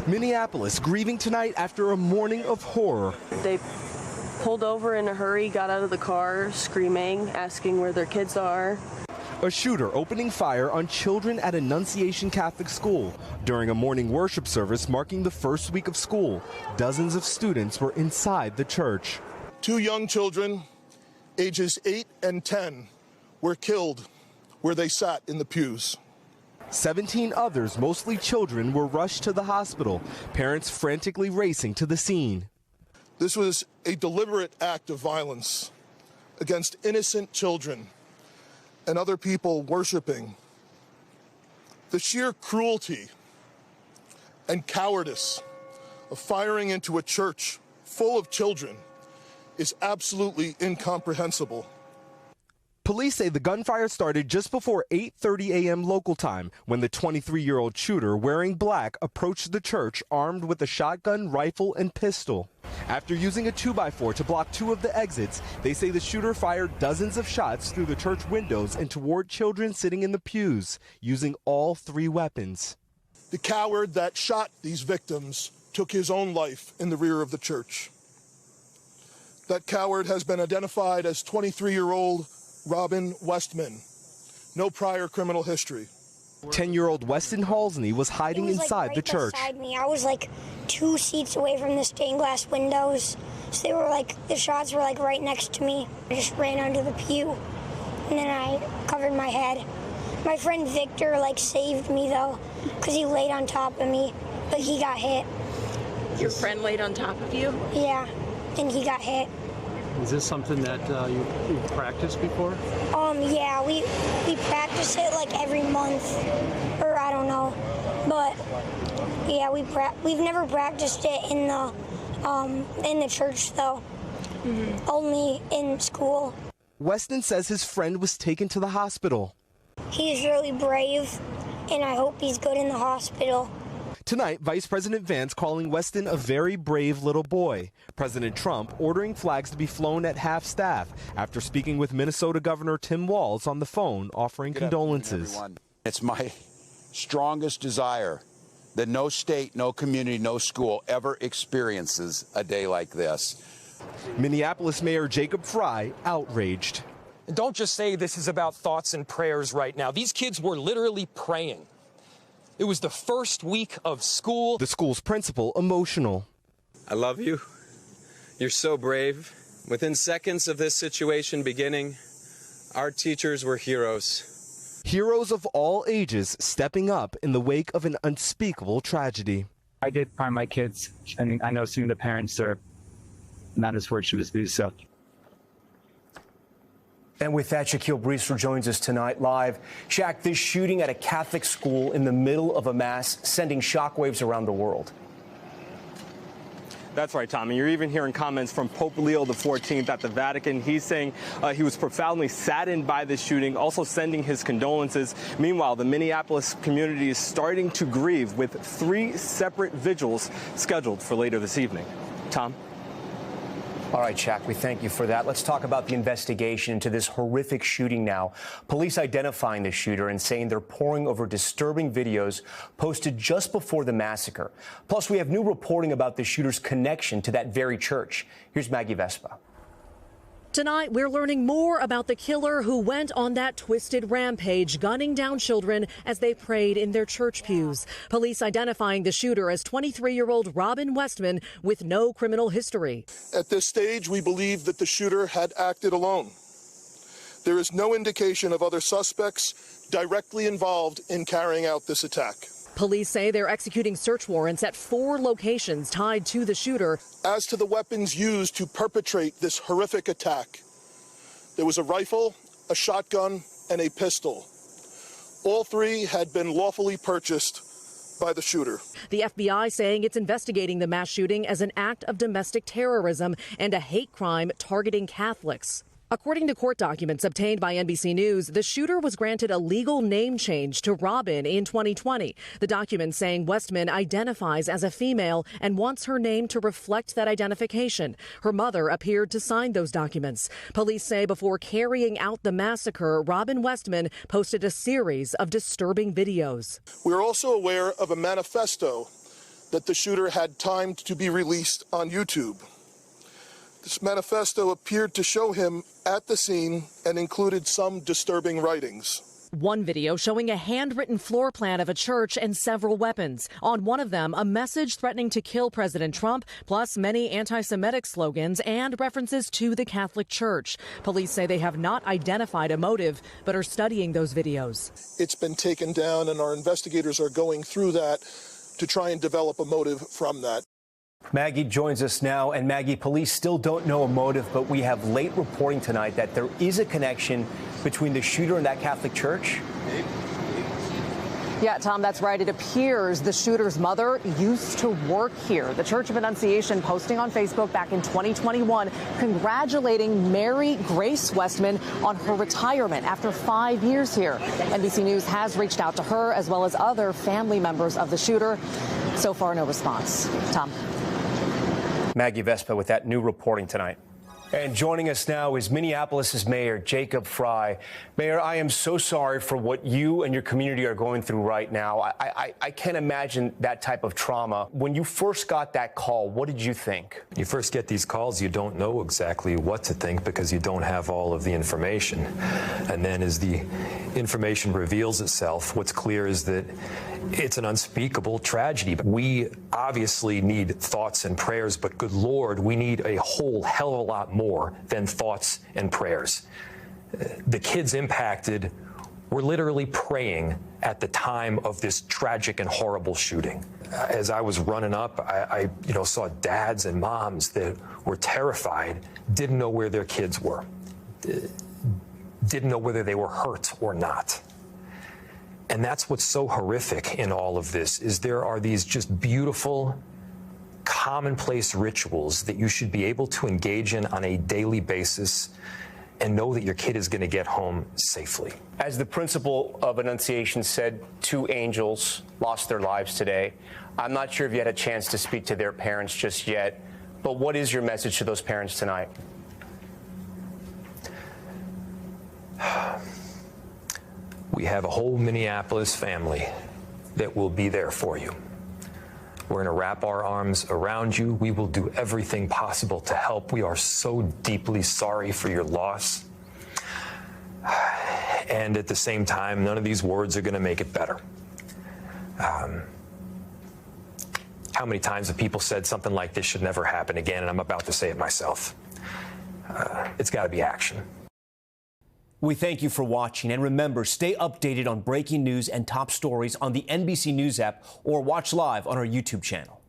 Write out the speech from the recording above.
Minneapolis grieving tonight after a morning of horror. They pulled over in a hurry, got out of the car, screaming, asking where their kids are. A shooter opening fire on children at Annunciation Catholic School during a morning worship service marking the first week of school. Dozens of students were inside the church. 2 young children, ages 8 and 10, were killed where they sat in the pews. 17 others, mostly children, were rushed to the hospital, parents frantically racing to the scene. This was a deliberate act of violence against innocent children and other people worshiping. The sheer cruelty and cowardice of firing into a church full of children is absolutely incomprehensible. Police say the gunfire started just before 8:30 a.m. local time when the 23-year-old shooter wearing black approached the church armed with a shotgun, rifle, and pistol. After using a 2x4 to block 2 of the exits, they say the shooter fired dozens of shots through the church windows and toward children sitting in the pews, using all 3 weapons. The coward that shot these victims took his own life in the rear of the church. That coward has been identified as 23-year-old Robin Westman. No prior criminal history. 10-year-old Weston Halsney was hiding inside the church. Beside me. I was like 2 seats away from the stained glass windows. So they were like, the shots were like right next to me. I just ran under the pew and then I covered my head. My friend Victor like saved me though, because he laid on top of me, but he got hit. Your friend laid on top of you? Yeah, and he got hit. Is this something that you've practiced before? Yeah, we practice it like every month, or I don't know, but yeah, we've never practiced it in the church though, only in school. Weston says his friend was taken to the hospital. He's really brave, and I hope he's good in the hospital. Tonight, Vice President Vance calling Weston a very brave little boy. President Trump ordering flags to be flown at half-staff after speaking with Minnesota Governor Tim Walz on the phone, offering condolences. It's my strongest desire that no state, no community, no school ever experiences a day like this. Minneapolis Mayor Jacob Fry outraged. And don't just say this is about thoughts and prayers right now. These kids were literally praying. It was the first week of school. The school's principal emotional. I love you. You're so brave. Within seconds of this situation beginning, our teachers were heroes. Heroes of all ages stepping up in the wake of an unspeakable tragedy. I did find my kids, and I know soon the parents are not as fortunate to do so. And with that, Shaquille Brewster joins us tonight live. Shaq, this shooting at a Catholic school in the middle of a mass sending shockwaves around the world. That's right, Tommy. You're even hearing comments from Pope Leo XIV at the Vatican. He's saying he was profoundly saddened by this shooting, also sending his condolences. Meanwhile, the Minneapolis community is starting to grieve with 3 separate vigils scheduled for later this evening. Tom? All right, Shaq, we thank you for that. Let's talk about the investigation into this horrific shooting now. Police identifying the shooter and saying they're poring over disturbing videos posted just before the massacre. Plus, we have new reporting about the shooter's connection to that very church. Here's Maggie Vespa. Tonight, we're learning more about the killer who went on that twisted rampage, gunning down children as they prayed in their church pews. Police identifying the shooter as 23-year-old Robin Westman with no criminal history. At this stage, we believe that the shooter had acted alone. There is no indication of other suspects directly involved in carrying out this attack. Police say they're executing search warrants at 4 locations tied to the shooter. As to the weapons used to perpetrate this horrific attack, there was a rifle, a shotgun, and a pistol. All 3 had been lawfully purchased by the shooter. The FBI saying it's investigating the mass shooting as an act of domestic terrorism and a hate crime targeting Catholics. According to court documents obtained by NBC News, the shooter was granted a legal name change to Robin in 2020. The documents saying Westman identifies as a female and wants her name to reflect that identification. Her mother appeared to sign those documents. Police say before carrying out the massacre, Robin Westman posted a series of disturbing videos. We are also aware of a manifesto that the shooter had timed to be released on YouTube. This manifesto appeared to show him at the scene and included some disturbing writings. One video showing a handwritten floor plan of a church and several weapons. On one of them, a message threatening to kill President Trump, plus many anti-Semitic slogans and references to the Catholic Church. Police say they have not identified a motive, but are studying those videos. It's been taken down, and our investigators are going through that to try and develop a motive from that. Maggie joins us now. And Maggie, police still don't know a motive, but we have late reporting tonight that there is a connection between the shooter and that Catholic church. Yeah, Tom, that's right. It appears the shooter's mother used to work here. The Church of Annunciation posting on Facebook back in 2021, congratulating Mary Grace Westman on her retirement after 5 years here. NBC News has reached out to her as well as other family members of the shooter. So far, no response. Tom. Maggie Vespa with that new reporting tonight. And joining us now is Minneapolis's Mayor Jacob Frey. Mayor, I am so sorry for what you and your community are going through right now. I can't imagine that type of trauma. When you first got that call, what did you think? You first get these calls, you don't know exactly what to think because you don't have all of the information. And then as the information reveals itself, what's clear is that it's an unspeakable tragedy. We obviously need thoughts and prayers, but good Lord, we need a whole hell of a lot more than thoughts and prayers. The kids impacted were literally praying at the time of this tragic and horrible shooting. As I was running up, I saw dads and moms that were terrified, didn't know where their kids were, didn't know whether they were hurt or not. And that's what's so horrific in all of this, is there are these just beautiful, commonplace rituals that you should be able to engage in on a daily basis and know that your kid is going to get home safely. As the principal of Annunciation said, 2 angels lost their lives today. I'm not sure if you had a chance to speak to their parents just yet, but what is your message to those parents tonight? We have a whole Minneapolis family that will be there for you. We're going to wrap our arms around you. We will do everything possible to help. We are so deeply sorry for your loss. And at the same time, none of these words are going to make it better. How many times have people said something like this should never happen again, and I'm about to say it myself. It's got to be action. We thank you for watching, and remember, stay updated on breaking news and top stories on the NBC News app or watch live on our YouTube channel.